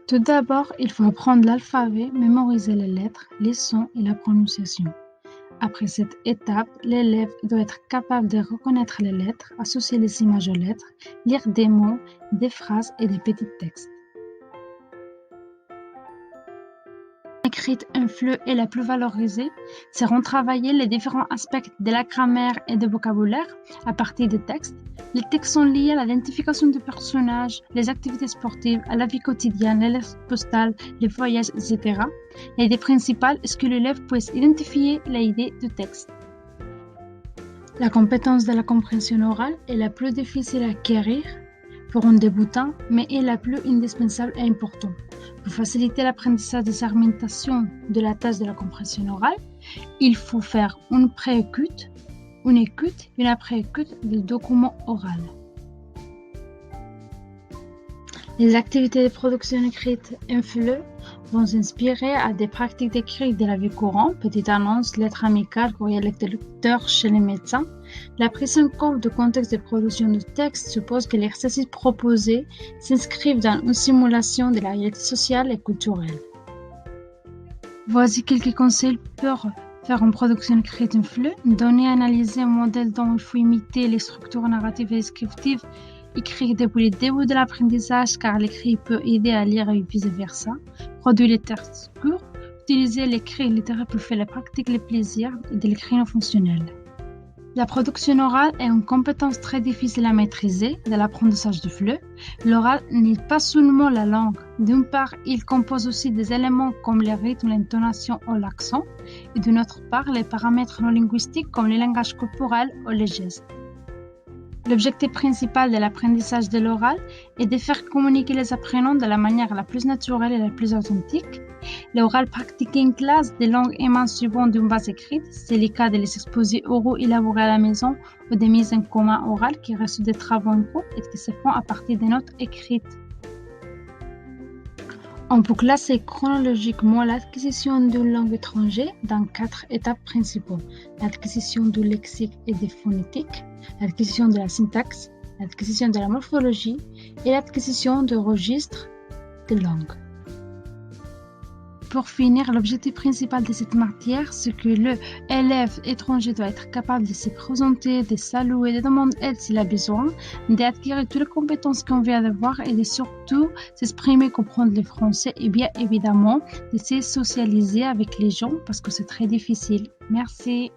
Tout d'abord, il faut apprendre l'alphabet, mémoriser les lettres, les sons et la prononciation. Après cette étape, l'élève doit être capable de reconnaître les lettres, associer les images aux lettres, lire des mots, des phrases et des petits textes. Écrite un fleu est la plus valorisée, c'est retravailler les différents aspects de la grammaire et du vocabulaire à partir des textes. Les textes sont liés à l'identification du personnage, les activités sportives, à la vie quotidienne, les lettres postales, les voyages, etc. L'idée principale est que l'élève puisse identifier l'idée du texte. La compétence de la compréhension orale est la plus difficile à acquérir pour un débutant, mais est la plus indispensable et importante. Pour faciliter l'apprentissage des argumentations de la tâche de la compréhension orale, il faut faire une pré-écoute, une écoute et une après-écoute du document oral. Les activités de production écrite en fleu vont s'inspirer à des pratiques d'écrit de la vie courante, petites annonces, lettres amicales, courriels lecteurs chez les médecins. La prise en compte du contexte de production du texte suppose que l'exercice proposé s'inscrive dans une simulation de la réalité sociale et culturelle. Voici quelques conseils pour faire une production écrite en fleu. Donner et analyser un modèle dont il faut imiter les structures narratives et descriptives. Écrire depuis le début de l'apprentissage car l'écrit peut aider à lire et vice-versa. Produire les textes courts. Utiliser l'écrit littéraire pour faire la pratique, le plaisir de l'écrit non fonctionnel. La production orale est une compétence très difficile à maîtriser de l'apprentissage du fleu. L'oral n'est pas seulement la langue. D'une part, il compose aussi des éléments comme le rythme, l'intonation ou l'accent. Et d'une autre part, les paramètres non linguistiques comme le langage corporel ou les gestes. L'objectif principal de l'apprentissage de l'oral est de faire communiquer les apprenants de la manière la plus naturelle et la plus authentique. L'oral pratiqué en classe des langues émanent souvent d'une base écrite. C'est le cas des exposés oraux élaborés à la maison ou des mises en commun orales qui restent des travaux en groupe et qui se font à partir des notes écrites. On peut classer chronologiquement l'acquisition d'une langue étrangère dans 4 étapes principales. L'acquisition du lexique et des phonétiques, l'acquisition de la syntaxe, l'acquisition de la morphologie et l'acquisition de registres de langue. Pour finir, l'objectif principal de cette matière, c'est que l'élève étranger doit être capable de se présenter, de saluer, de demander aide s'il a besoin, d'acquérir toutes les compétences qu'on vient de voir et de surtout s'exprimer, comprendre le français et bien évidemment de se socialiser avec les gens parce que c'est très difficile. Merci.